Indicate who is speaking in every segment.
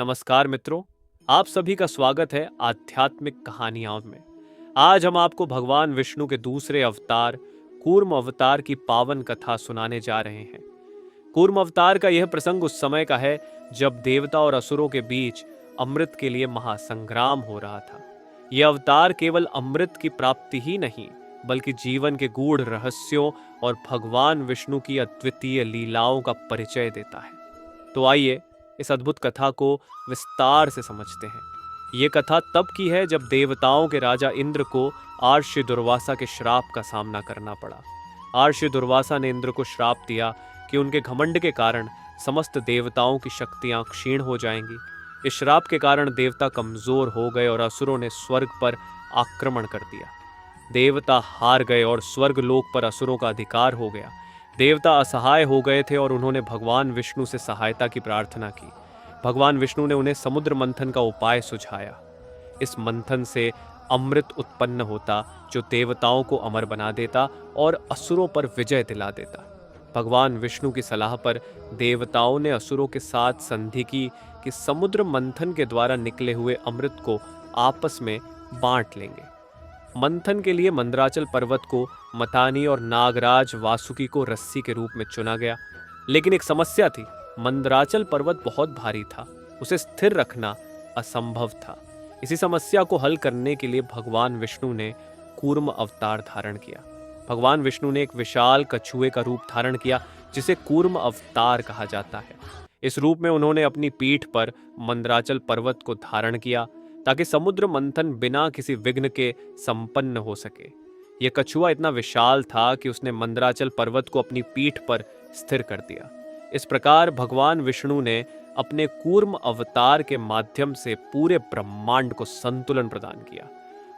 Speaker 1: नमस्कार मित्रों, आप सभी का स्वागत है आध्यात्मिक कहानियों में। आज हम आपको भगवान विष्णु के दूसरे अवतार कूर्म अवतार की पावन कथा सुनाने जा रहे हैं। कूर्म अवतार का यह प्रसंग उस समय का है जब देवता और असुरों के बीच अमृत के लिए महासंग्राम हो रहा था। यह अवतार केवल अमृत की प्राप्ति ही नहीं, बल्कि जीवन के गूढ़ रहस्यों और भगवान विष्णु की अद्वितीय लीलाओं का परिचय देता है। तो आइए इस अद्भुत कथा को विस्तार से समझते हैं। ये कथा तब की है जब देवताओं के राजा इंद्र को आर्षि दुर्वासा के श्राप का सामना करना पड़ा। आर्षि दुर्वासा ने इंद्र को श्राप दिया कि उनके घमंड के कारण समस्त देवताओं की शक्तियां क्षीण हो जाएंगी। इस श्राप के कारण देवता कमजोर हो गए और असुरों ने स्वर्ग पर आक्रमण कर दिया। देवता हार गए और स्वर्ग लोक पर असुरों का अधिकार हो गया। देवता असहाय हो गए थे और उन्होंने भगवान विष्णु से सहायता की प्रार्थना की। भगवान विष्णु ने उन्हें समुद्र मंथन का उपाय सुझाया। इस मंथन से अमृत उत्पन्न होता जो देवताओं को अमर बना देता और असुरों पर विजय दिला देता। भगवान विष्णु की सलाह पर देवताओं ने असुरों के साथ संधि की कि समुद्र मंथन के द्वारा निकले हुए अमृत को आपस में बांट लेंगे। मंथन के लिए मंदराचल पर्वत को मतानी और नागराज वासुकी को रस्सी के रूप में चुना गया। लेकिन एक समस्या थी, मंदराचल पर्वत बहुत भारी था, उसे स्थिर रखना असंभव था। इसी समस्या को हल करने के लिए भगवान विष्णु ने कूर्म अवतार धारण किया। भगवान विष्णु ने एक विशाल कछुए का रूप धारण किया जिसे कूर्म अवतार कहा जाता है। इस रूप में उन्होंने अपनी पीठ पर मंदराचल पर्वत को धारण किया ताकि समुद्र मंथन बिना किसी विघ्न के संपन्न हो सके। यह कछुआ इतना विशाल था कि उसने मंदराचल पर्वत को अपनी पीठ पर स्थिर कर दिया। इस प्रकार भगवान विष्णु ने अपने कूर्म अवतार के माध्यम से पूरे ब्रह्मांड को संतुलन प्रदान किया।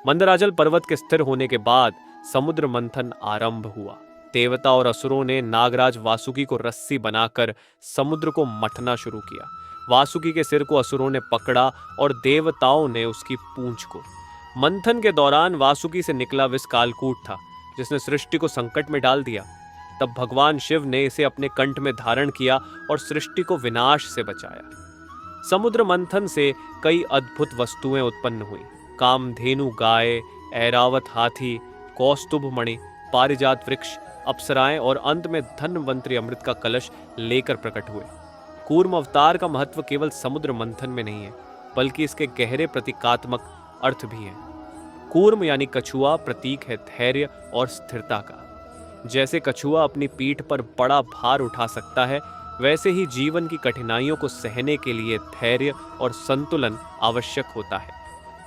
Speaker 1: मंदराचल पर्वत के स्थिर होने के बाद समुद्र मंथन आरंभ हुआ। देवता और असुरों ने नागराज वासुकी को रस्सी बनाकर समुद्र को मथना शुरू किया। वासुकी के सिर को असुरों ने पकड़ा और देवताओं ने उसकी पूंछ को। मंथन के दौरान वासुकी से निकला विष कालकूट था जिसने सृष्टि को संकट में डाल दिया। तब भगवान शिव ने इसे अपने कंठ में धारण किया और सृष्टि को विनाश से बचाया। समुद्र मंथन से कई अद्भुत वस्तुएं उत्पन्न हुई। कामधेनु गाय, ऐरावत हाथी, कौस्तुभ मणि, पारिजात वृक्ष, अप्सराएं और अंत में धन्वंतरी अमृत का कलश लेकर प्रकट हुए। कूर्म अवतार का महत्व केवल समुद्र मंथन में नहीं है, बल्कि इसके गहरे प्रतीकात्मक अर्थ भी हैं। कूर्म यानी कछुआ प्रतीक है धैर्य और स्थिरता का। जैसे कछुआ अपनी पीठ पर बड़ा भार उठा सकता है, वैसे ही जीवन की कठिनाइयों को सहने के लिए धैर्य और संतुलन आवश्यक होता है।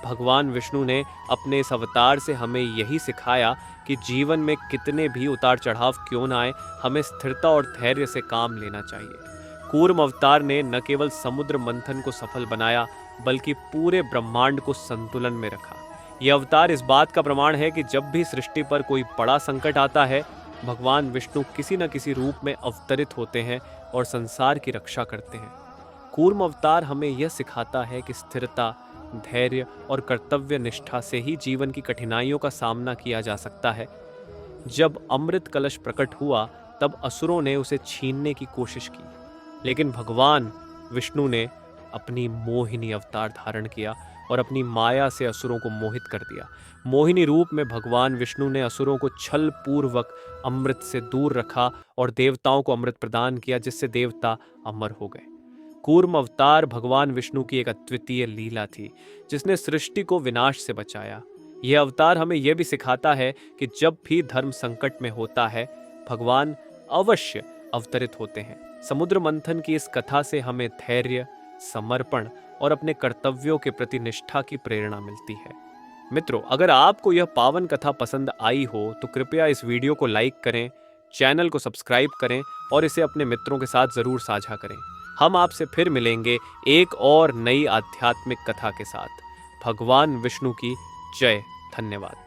Speaker 1: भगवान विष्णु ने अपने इस अवतार से हमें यही सिखाया कि जीवन में कितने भी उतार चढ़ाव क्यों ना आए, हमें स्थिरता और धैर्य से काम लेना चाहिए। कूर्म अवतार ने न केवल समुद्र मंथन को सफल बनाया, बल्कि पूरे ब्रह्मांड को संतुलन में रखा। यह अवतार इस बात का प्रमाण है कि जब भी सृष्टि पर कोई बड़ा संकट आता है, भगवान विष्णु किसी न किसी रूप में अवतरित होते हैं और संसार की रक्षा करते हैं। कूर्म अवतार हमें यह सिखाता है कि स्थिरता, धैर्य और कर्तव्य निष्ठा से ही जीवन की कठिनाइयों का सामना किया जा सकता है। जब अमृत कलश प्रकट हुआ, तब असुरों ने उसे छीनने की कोशिश की, लेकिन भगवान विष्णु ने अपनी मोहिनी अवतार धारण किया और अपनी माया से असुरों को मोहित कर दिया। मोहिनी रूप में भगवान विष्णु ने असुरों को छल पूर्वक अमृत से दूर रखा और देवताओं को अमृत प्रदान किया, जिससे देवता अमर हो गए। कूर्म अवतार भगवान विष्णु की एक अद्वितीय लीला थी जिसने सृष्टि को विनाश से बचाया। यह अवतार हमें यह भी सिखाता है कि जब भी धर्म संकट में होता है, भगवान अवश्य अवतरित होते हैं। समुद्र मंथन की इस कथा से हमें धैर्य, समर्पण और अपने कर्तव्यों के प्रति निष्ठा की प्रेरणा मिलती है। मित्रों, अगर आपको यह पावन कथा पसंद आई हो तो कृपया इस वीडियो को लाइक करें, चैनल को सब्सक्राइब करें और इसे अपने मित्रों के साथ जरूर साझा करें। हम आपसे फिर मिलेंगे एक और नई आध्यात्मिक कथा के साथ। भगवान विष्णु की जय। धन्यवाद।